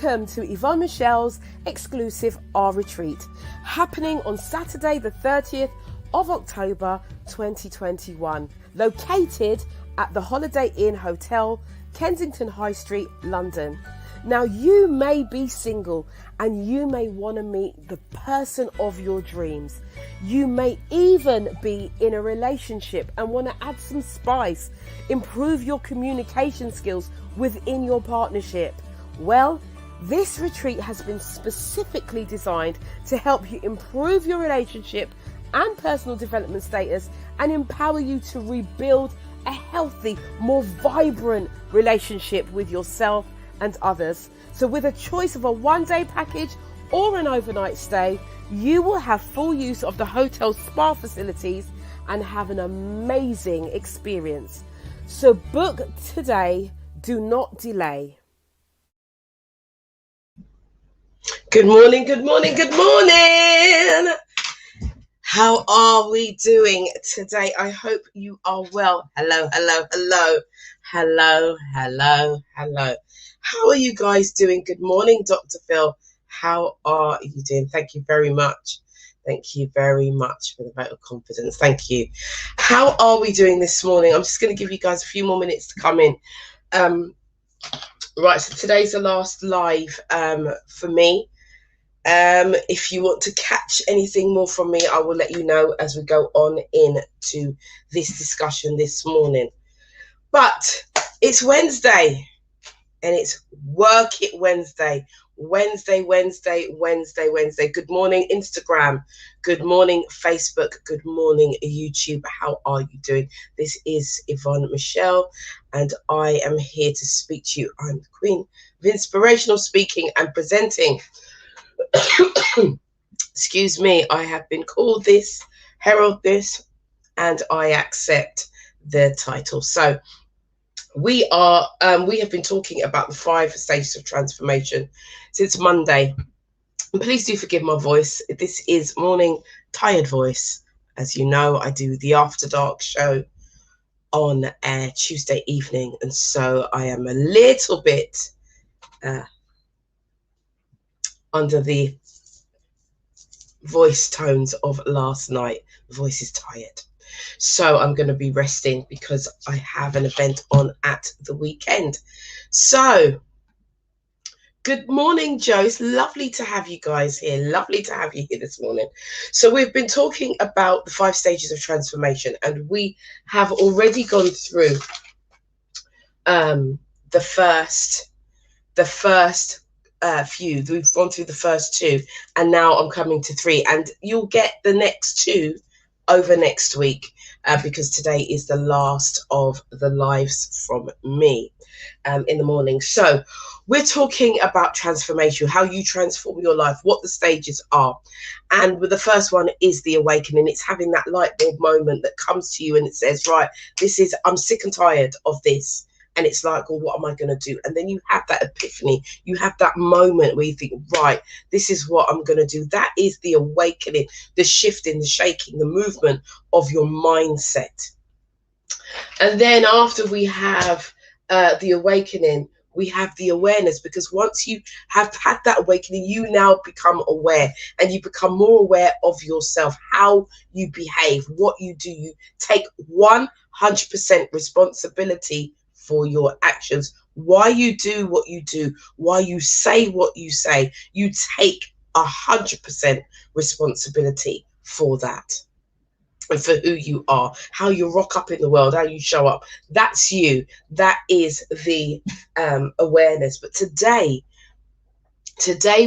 Welcome to Yvonne Michelle's exclusive R Retreat, happening on Saturday the 30th of October 2021, located at the Holiday Inn Hotel, Kensington High Street, London. Now, you may be single and you may want to meet the person of your dreams. You may even be in a relationship and want to add some spice, improve your communication skills within your partnership. Well, this retreat has been specifically designed to help you improve your relationship and personal development status and empower you to rebuild a healthy, more vibrant relationship with yourself and others. So with a choice of a one-day package or an overnight stay, you will have full use of the hotel spa facilities and have an amazing experience. So book today, do not delay. Good morning, good morning, good morning. How are we doing today? I hope you are well. Hello, hello, hello, hello, hello, hello. How are you guys doing? Good morning, Dr. Phil. How are you doing? Thank you very much. Thank you very much for the vote of confidence. Thank you. How are we doing this morning? I'm just going to give you guys a few more minutes to come in. Right, so today's the last live for me. If you want to catch anything more from me, I will let you know as we go on into this discussion this morning. But it's Wednesday and it's Work It Wednesday. Wednesday. Good morning, Instagram. Good morning, Facebook. Good morning, YouTube. How are you doing? This is Yvonne Michelle and I am here to speak to you. I'm the Queen of Inspirational Speaking and Presenting. Excuse me, I have been called this, herald this, and I accept the title. So we have been talking about the 5 stages of transformation since Monday. And please do forgive my voice. This is morning tired voice. As you know, I do the After Dark show on Tuesday evening, and so I am a little bit under the voice tones of last night. The voice is tired, so I'm going to be resting because I have an event on at the weekend. So good morning, Joe. It's lovely to have you guys here. Lovely to have you here this morning. So we've been talking about the 5 stages of transformation, and we have already gone through the first few. We've gone through the first 2, and now I'm coming to 3, and you'll get the next 2 over next week because today is the last of the lives from me in the morning. So we're talking about transformation, how you transform your life, what the stages are, and with the first one is the awakening. It's having that light bulb moment that comes to you and it says, right, I'm sick and tired of this. And it's like, well, what am I going to do? And then you have that epiphany. You have that moment where you think, right, this is what I'm going to do. That is the awakening, the shifting, the shaking, the movement of your mindset. And then after we have the awakening, we have the awareness, because once you have had that awakening, you now become aware, and you become more aware of yourself, how you behave, what you do. You take 100% responsibility for your actions, why you do what you do, why you say what you say. You take 100% responsibility for that and for who you are, how you rock up in the world, how you show up. That's you. That is the awareness. But today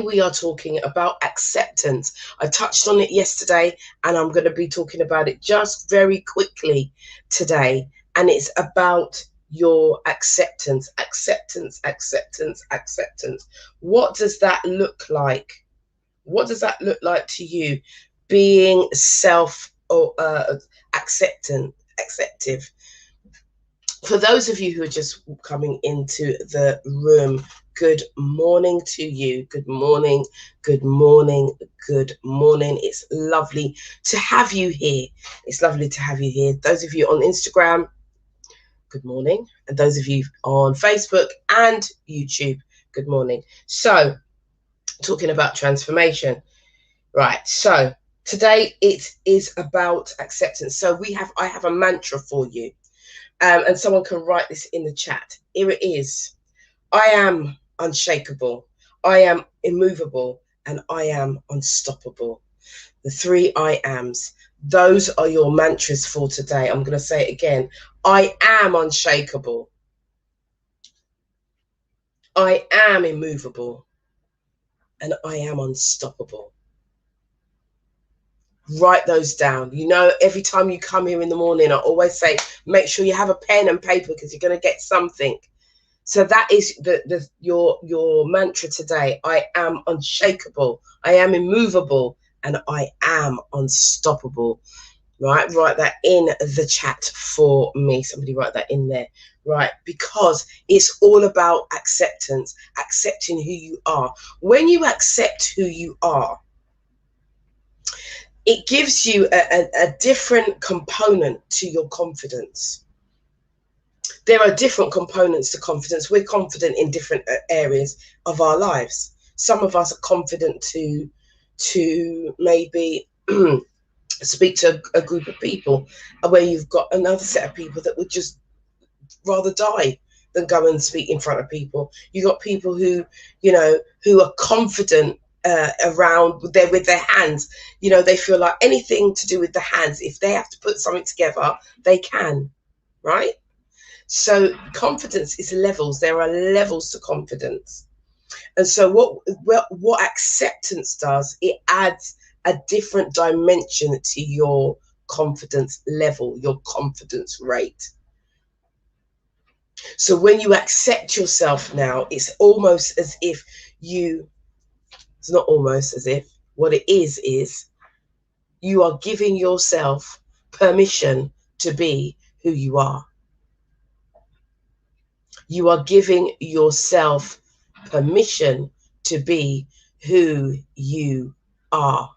we are talking about acceptance. I touched on it yesterday, and I'm going to be talking about it just very quickly today. And it's about your acceptance. What does that look like? What does that look like to you? Being acceptive. For those of you who are just coming into the room, good morning to you. Good morning. It's lovely to have you here. Those of you on Instagram, good morning. And those of you on Facebook and YouTube, Good morning. So, talking about transformation. Right. So, today it is about acceptance. So, I have a mantra for you. And someone can write this in the chat. Here it is. I am unshakable. I am immovable. And I am unstoppable. The 3 I ams. Those are your mantras for today. I'm going to say it again. I am unshakable. I am immovable. And I am unstoppable. Write those down. You know, every time you come here in the morning, I always say, make sure you have a pen and paper because you're going to get something. So that is your mantra today. I am unshakable. I am immovable. And I am unstoppable. Right? Write that in the chat for me. Somebody write that in there. Right? Because it's all about acceptance, accepting who you are. When you accept who you are, it gives you a different component to your confidence. There are different components to confidence. We're confident in different areas of our lives. Some of us are confident to maybe speak to a group of people, where you've got another set of people that would just rather die than go and speak in front of people. You got people who, who are confident around with their hands. They feel like anything to do with the hands, if they have to put something together, they can, right? So confidence is levels. There are levels to confidence. And so what acceptance does, it adds a different dimension to your confidence level, your confidence rate. So when you accept yourself now, it's almost as if it's not almost as if, what it is you are giving yourself permission to be who you are. You are giving yourself permission to be who you are.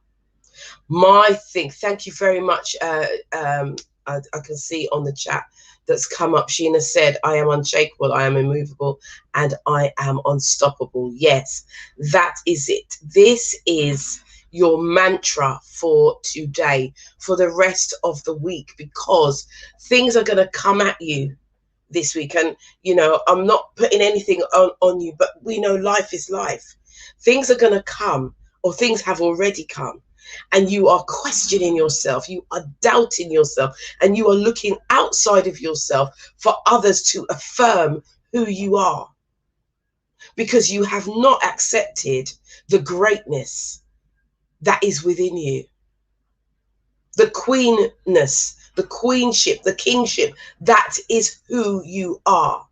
Thank you very much. I can see on the chat that's come up, Sheena said, I am unshakable, I am immovable, and I am unstoppable. Yes, that is it. This is your mantra for today, for the rest of the week, because things are going to come at you this week. And, I'm not putting anything on you, but we know life is life. Things are going to come, or things have already come. And you are questioning yourself, you are doubting yourself, and you are looking outside of yourself for others to affirm who you are, because you have not accepted the greatness that is within you. The queenness, the queenship, the kingship, that is who you are.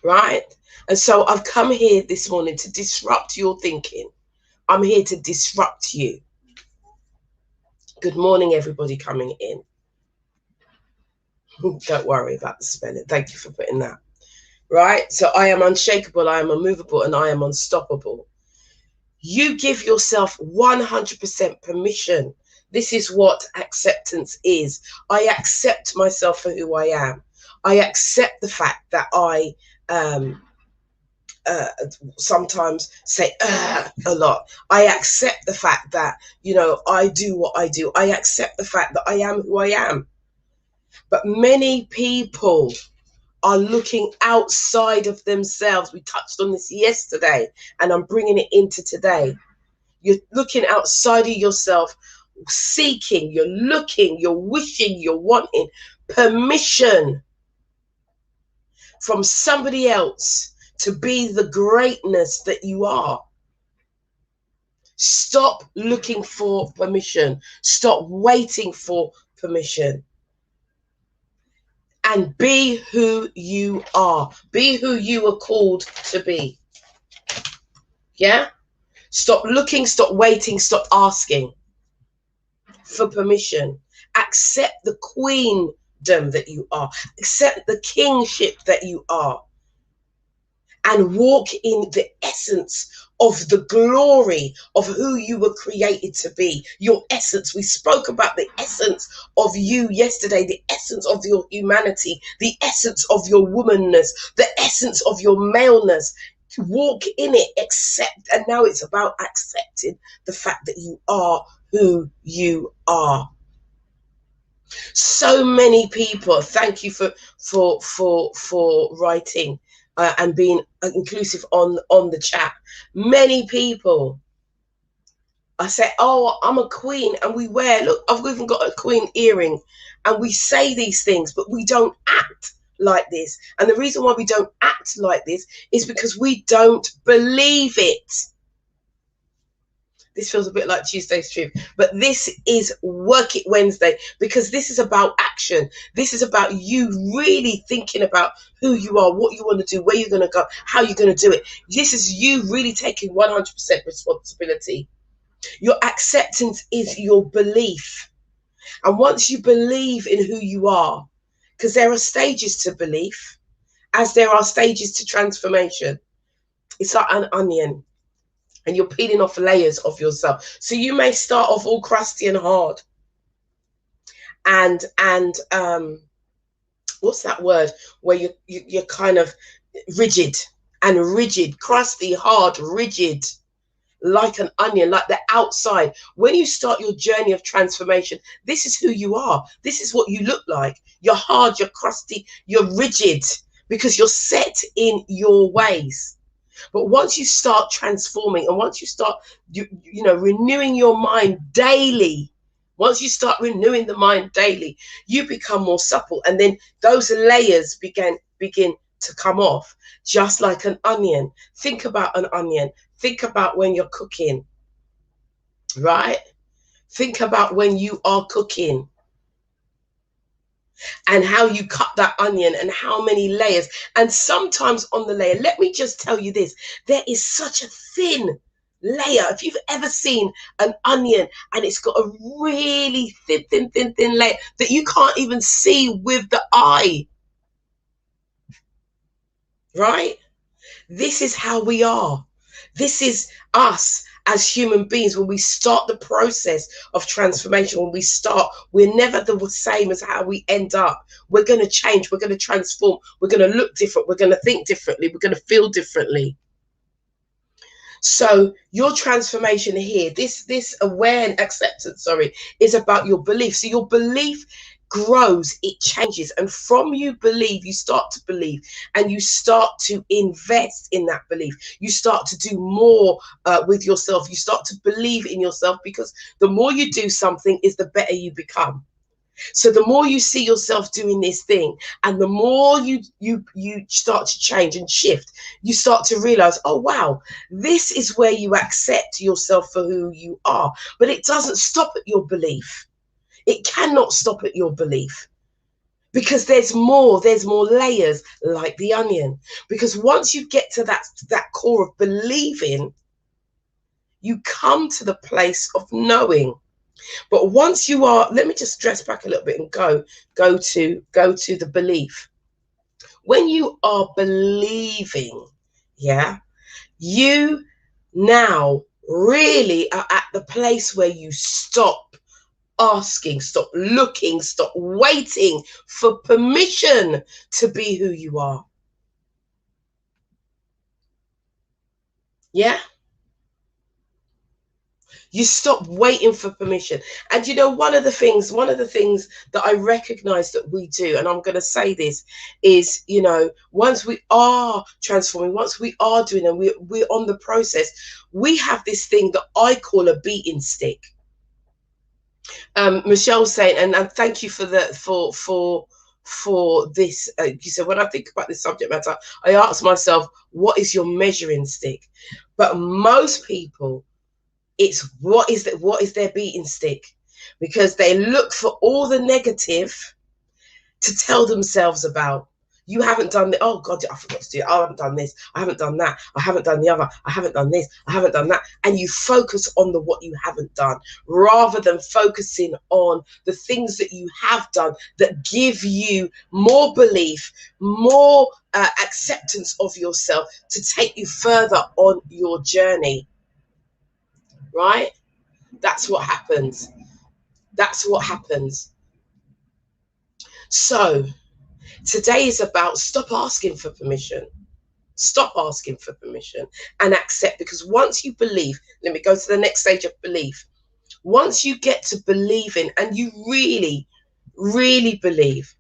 Right? And so I've come here this morning to disrupt your thinking. I'm here to disrupt you. Good morning, everybody coming in. Don't worry about the spelling. Thank you for putting that. Right? So I am unshakable, I am immovable, and I am unstoppable. You give yourself 100% permission. This is what acceptance is. I accept myself for who I am. I accept the fact that I sometimes say a lot. I accept the fact that, I do what I do. I accept the fact that I am who I am. But many people are looking outside of themselves. We touched on this yesterday, and I'm bringing it into today. You're looking outside of yourself, seeking, you're looking, you're wishing, you're wanting permission from somebody else to be the greatness that you are. Stop looking for permission. Stop waiting for permission. And be who you are. Be who you are called to be. Yeah? Stop looking, stop waiting, stop asking for permission. Accept the queendom that you are. Accept the kingship that you are. and walk in the essence of the glory of who you were created to be. Your essence. We spoke about the essence of you yesterday, the essence of your humanity, the essence of your womanness, the essence of your maleness. Walk in it, accept. And now it's about accepting the fact that you are who you are. So many people, thank you for writing and being inclusive on the chat. Many people, I say, oh, I'm a queen, and we wear, look, I've even got a queen earring, and we say these things, but we don't act like this. And the reason why we don't act like this is because we don't believe it. This feels a bit like Tuesday's Truth, but this is Work It Wednesday, because this is about action. This is about you really thinking about who you are, what you want to do, where you're going to go, how you're going to do it. This is you really taking 100% responsibility. Your acceptance is your belief. And once you believe in who you are, because there are stages to belief, as there are stages to transformation. It's like an onion. And you're peeling off layers of yourself. So you may start off all crusty and hard. And what's that word? Where you're kind of rigid, crusty, hard, rigid, like an onion, like the outside. When you start your journey of transformation, this is who you are. This is what you look like. You're hard, you're crusty, you're rigid, because you're set in your ways. But once you start transforming, and once you start, you know, renewing your mind daily, once you start renewing the mind daily, you become more supple. And then those layers begin to come off, just like an onion. Think about an onion. Think about when you're cooking, right? Think about when you are cooking, and how you cut that onion and how many layers. And sometimes on the layer, let me just tell you this, there is such a thin layer. If you've ever seen an onion and it's got a really thin layer that you can't even see with the eye, right? This is how we are. This is us as human beings. When we start the process of transformation, when we start, we're never the same as how we end up. We're going to change. We're going to transform. We're going to look different. We're going to think differently. We're going to feel differently. So your transformation here, this awareness, acceptance, is about your belief. So your belief grows, it changes, and from you believe, you start to believe, and you start to invest in that belief. You start to do more with yourself. You start to believe in yourself, because the more you do something is the better you become. So the more you see yourself doing this thing, and the more you start to change and shift, you start to realize, oh wow, this is where you accept yourself for who you are. But it doesn't stop at your belief. It cannot stop at your belief, because there's more layers, like the onion. Because once you get to that core of believing, you come to the place of knowing. But once you are, let me just dress back a little bit and go to the belief. When you are believing, yeah, you now really are at the place where you stop asking, stop looking, stop waiting for permission to be who you are. Yeah. You stop waiting for permission. And you know, one of the things that I recognize that we do, and I'm going to say this, is, you know, once we are transforming, once we are doing, and we're on the process, we have this thing that I call a beating stick. Michelle's saying, and thank you for this. You said, when I think about this subject matter, I ask myself, what is your measuring stick? But most people, it's what is their beating stick, because they look for all the negative to tell themselves about, You haven't done the, oh God, I forgot to do it. I haven't done this. I haven't done that. I haven't done the other. I haven't done this. I haven't done that. And you focus on the what you haven't done rather than focusing on the things that you have done that give you more belief, more acceptance of yourself to take you further on your journey. Right? That's what happens. That's what happens. So today is about stop asking for permission. Stop asking for permission and accept, because once you believe, let me go to the next stage of belief. Once you get to believing and you really, really believe,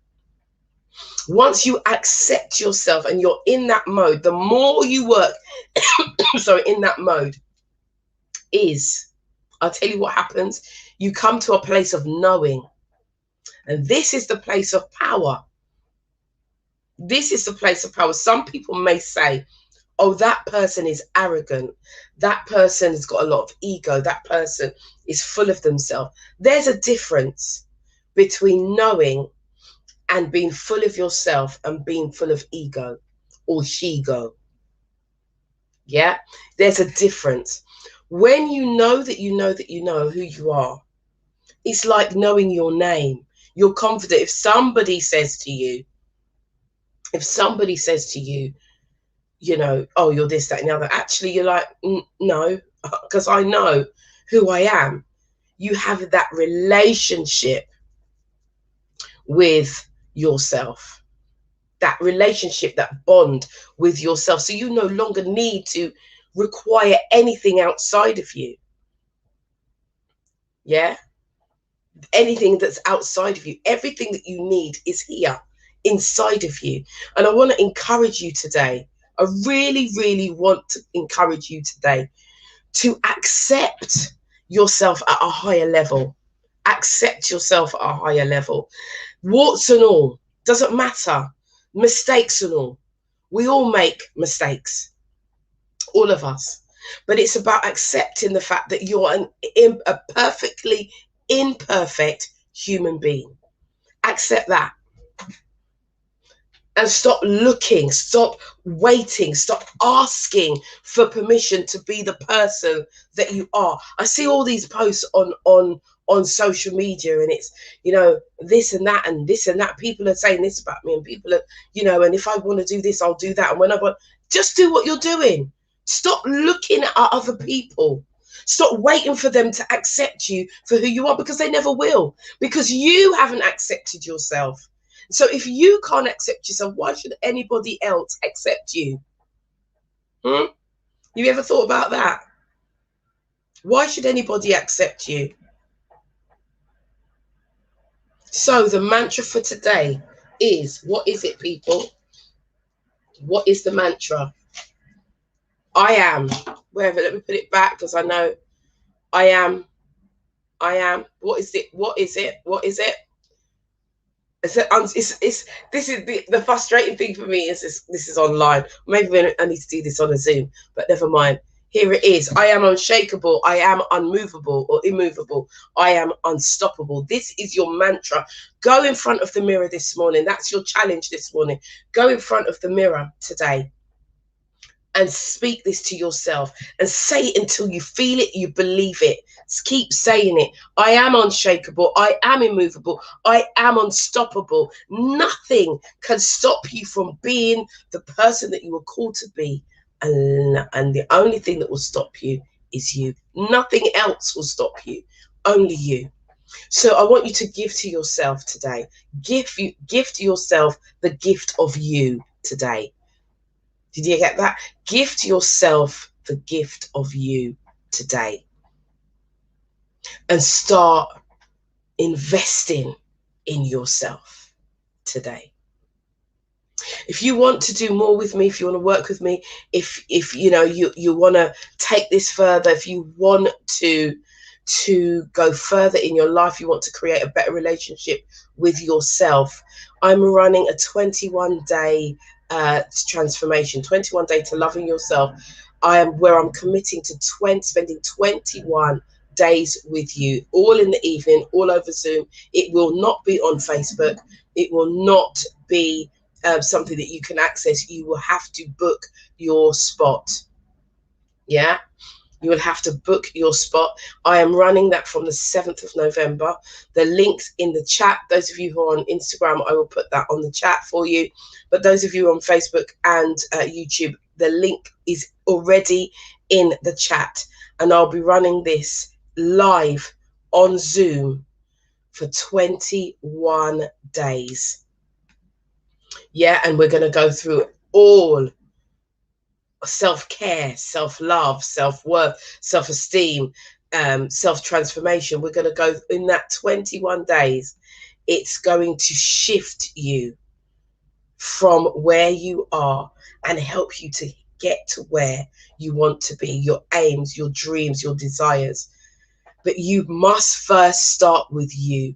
once you accept yourself and you're in that mode, the more you work, sorry, in that mode is, I'll tell you what happens. You come to a place of knowing. And this is the place of power. This is the place of power. Some people may say, oh, that person is arrogant. That person has got a lot of ego. That person is full of themselves. There's a difference between knowing and being full of yourself and being full of ego or she-go. Yeah, there's a difference. When you know that you know that you know who you are, it's like knowing your name. You're confident. If somebody says to you, you know, oh, you're this, that, and the other, actually, you're like, no, because I know who I am. You have that relationship with yourself, that relationship, that bond with yourself. So you no longer need to require anything outside of you. Yeah. Anything that's outside of you, everything that you need is here inside of you. And I want to encourage you today. I really, really want to encourage you today to accept yourself at a higher level. Accept yourself at a higher level. Warts and all, doesn't matter. Mistakes and all. We all make mistakes. All of us. But it's about accepting the fact that you're a perfectly imperfect human being. Accept that. And stop looking, stop waiting, stop asking for permission to be the person that you are. I see all these posts on social media, and it's, you know, this and that and this and that. People are saying this about me, and people are, you know, and if I want to do this, I'll do that. And when I want, just do what you're doing. Stop looking at other people. Stop waiting for them to accept you for who you are, because they never will, because you haven't accepted yourself. So if you can't accept yourself, why should anybody else accept you? You ever thought about that? Why should anybody accept you? So the mantra for today is, what is it, people? What is the mantra? I am. Wherever, let me put it back, because I know I am. What is it? What is it? What is it? This is the frustrating thing for me is this is online. Maybe I need to do this on a Zoom, but never mind. Here it is. I am unshakable. I am unmovable or immovable. I am unstoppable. This is your mantra. Go in front of the mirror this morning. That's your challenge this morning. Go in front of the mirror today and speak this to yourself and say it until you feel it, you believe it. Just keep saying it. I am unshakable. I am immovable. I am unstoppable. Nothing can stop you from being the person that you were called to be. And the only thing that will stop you is you. Nothing else will stop you. Only you. So I want you to give to yourself today. Give to yourself the gift of you today. Did you get that? Gift yourself the gift of you today. And start investing in yourself today. If you want to do more with me, if you want to work with me, if you know you want to take this further, if you want to go further in your life, you want to create a better relationship with yourself, I'm running a 21-day transformation, 21 day to loving yourself. I'm committing to spending 21 days with you, all in the evening, all over Zoom. It will not be on Facebook. It will not be something that you can access, you will have to book your spot. Yeah, you will have to book your spot. I am running that from the 7th of November. The link's in the chat. Those of you who are on Instagram, I will put that on the chat for you. But those of you on Facebook and YouTube, the link is already in the chat. And I'll be running this live on Zoom for 21 days. Yeah, and we're going to go through all self-care, self-love, self-worth, self-esteem, self-transformation. We're going to go in that 21 days. It's going to shift you from where you are and help you to get to where you want to be, your aims, your dreams, your desires. But you must first start with you.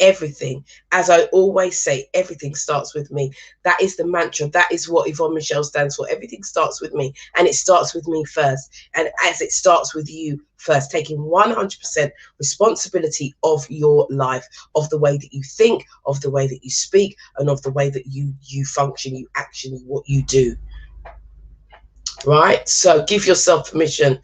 Everything, as I always say, everything starts with me. That is the mantra. That is what Yvonne Michelle stands for. Everything starts with me, and it starts with me first. And as it starts with you first, taking 100% responsibility of your life, of the way that you think, of the way that you speak, and of the way that you function, you action, what you do. Right? So give yourself permission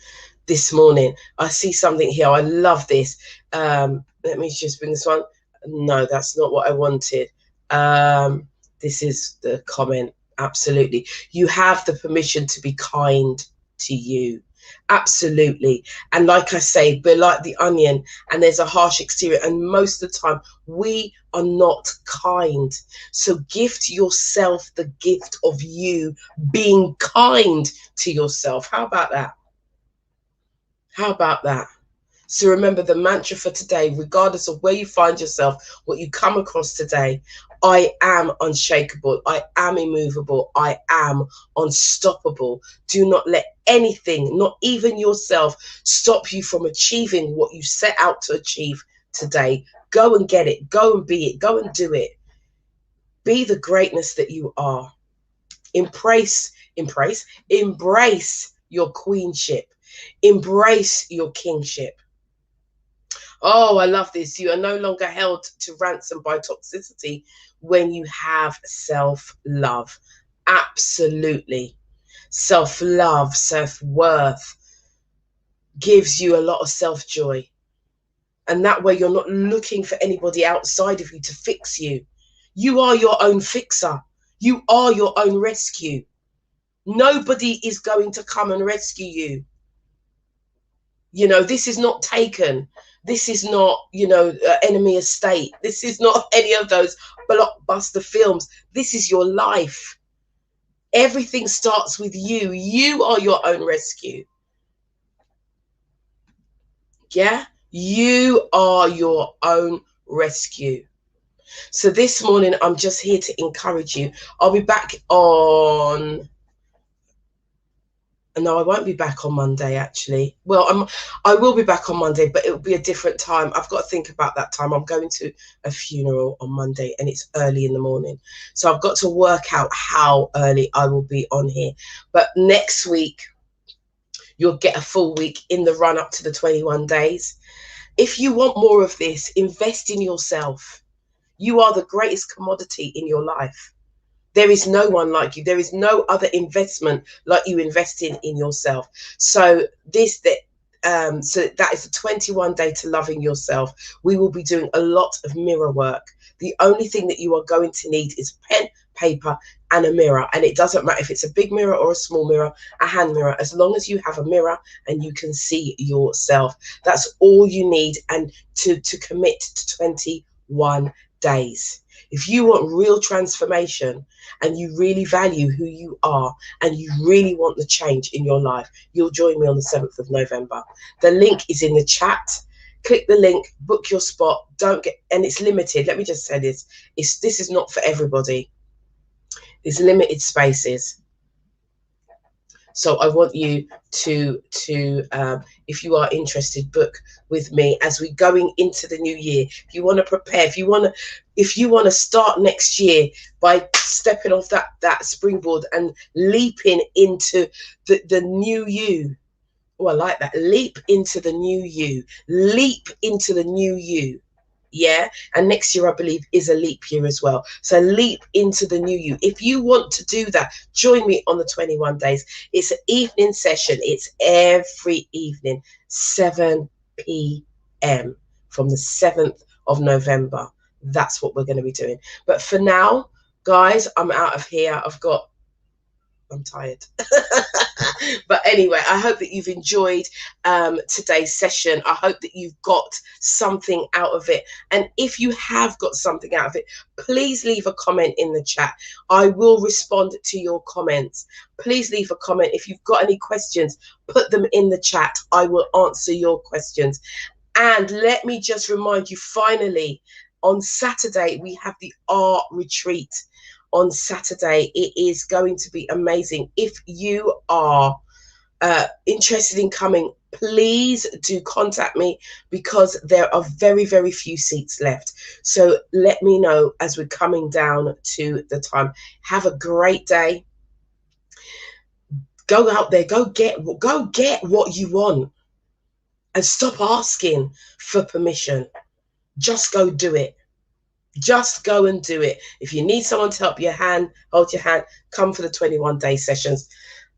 this morning. I see something here. I love this. Let me just bring this one. No, that's not what I wanted. This is the comment. Absolutely. You have the permission to be kind to you. Absolutely. And like I say, we're like the onion, and there's a harsh exterior, and most of the time we are not kind. So gift yourself the gift of you being kind to yourself. How about that? How about that? So remember the mantra for today, regardless of where you find yourself, what you come across today: I am unshakable. I am immovable. I am unstoppable. Do not let anything, not even yourself, stop you from achieving what you set out to achieve today. Go and get it. Go and be it. Go and do it. Be the greatness that you are. Embrace your queenship. Embrace your kingship. Oh, I love this. You are no longer held to ransom by toxicity when you have self-love. Absolutely. Self-love, self-worth gives you a lot of self-joy. And that way you're not looking for anybody outside of you to fix you. You are your own fixer. You are your own rescue. Nobody is going to come and rescue you. You know, this is not Taken. This is not, Enemy Estate. This is not any of those blockbuster films. This is your life. Everything starts with you. You are your own rescue. Yeah? You are your own rescue. So this morning, I'm just here to encourage you. I'll be back on... No, I won't be back on Monday, actually. Well, I will be back on Monday, but it will be a different time. I've got to think about that time. I'm going to a funeral on Monday, and it's early in the morning. So I've got to work out how early I will be on here. But next week, you'll get a full week in the run up to the 21 days. If you want more of this, invest in yourself. You are the greatest commodity in your life. There is no one like you. There is no other investment like you invest in yourself. So that is a 21 day to loving yourself. We will be doing a lot of mirror work. The only thing that you are going to need is pen, paper, and a mirror. And it doesn't matter if it's a big mirror or a small mirror, a hand mirror, as long as you have a mirror and you can see yourself. That's all you need, and to commit to 21 days. If you want real transformation and you really value who you are and you really want the change in your life, you'll join me on the 7th of November. The link is in the chat. Click the link, book your spot. And it's limited. Let me just say this. This is not for everybody. It's limited spaces. So I want you to if you are interested, book with me as we're going into the new year. If you want to prepare, if you want to start next year by stepping off that springboard and leaping into the new you. Oh, I like that. Leap into the new you. Leap into the new you. Yeah. And next year, I believe, is a leap year as well. So leap into the new you. If you want to do that, join me on the 21 days. It's an evening session. It's every evening, 7 p.m. from the 7th of November. That's what we're going to be doing. But for now, guys, I'm out of here. I'm tired. But anyway, I hope that you've enjoyed today's session. I hope that you've got something out of it. And if you have got something out of it, please leave a comment in the chat. I will respond to your comments. Please leave a comment. If you've got any questions, put them in the chat. I will answer your questions. And let me just remind you, finally, on Saturday, we have the art retreat. On Saturday, it is going to be amazing. If you are interested in coming, please do contact me, because there are very, very few seats left. So let me know as we're coming down to the time. Have a great day. Go out there, go get what you want, and stop asking for permission. Just go do it. Just go and do it. If you need someone to hold your hand, come for the 21-day sessions.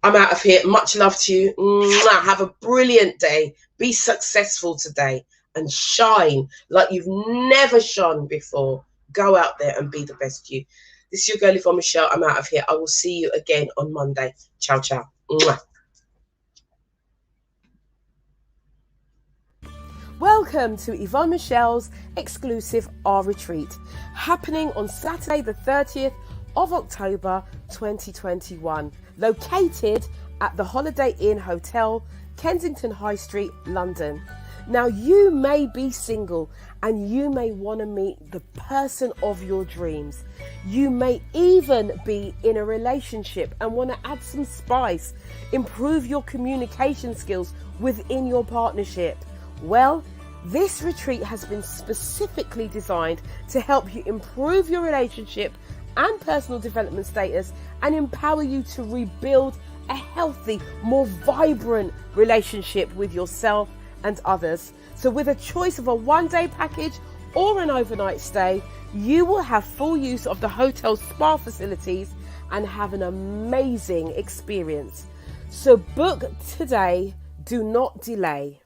I'm out of here. Much love to you. Mwah. Have a brilliant day. Be successful today and shine like you've never shone before. Go out there and be the best you. This is your girl Yvonne Michelle. I'm out of here. I will see you again on Monday. Ciao, ciao. Mwah. Welcome to Yvonne Michelle's exclusive art retreat, happening on Saturday the 30th of October 2021, located at the Holiday Inn Hotel, Kensington High Street, London. Now, you may be single and you may want to meet the person of your dreams. You may even be in a relationship and want to add some spice, improve your communication skills within your partnership. Well, this retreat has been specifically designed to help you improve your relationship and personal development status and empower you to rebuild a healthy, more vibrant relationship with yourself and others. So with a choice of a one-day package or an overnight stay, you will have full use of the hotel's spa facilities and have an amazing experience. So book today, do not delay.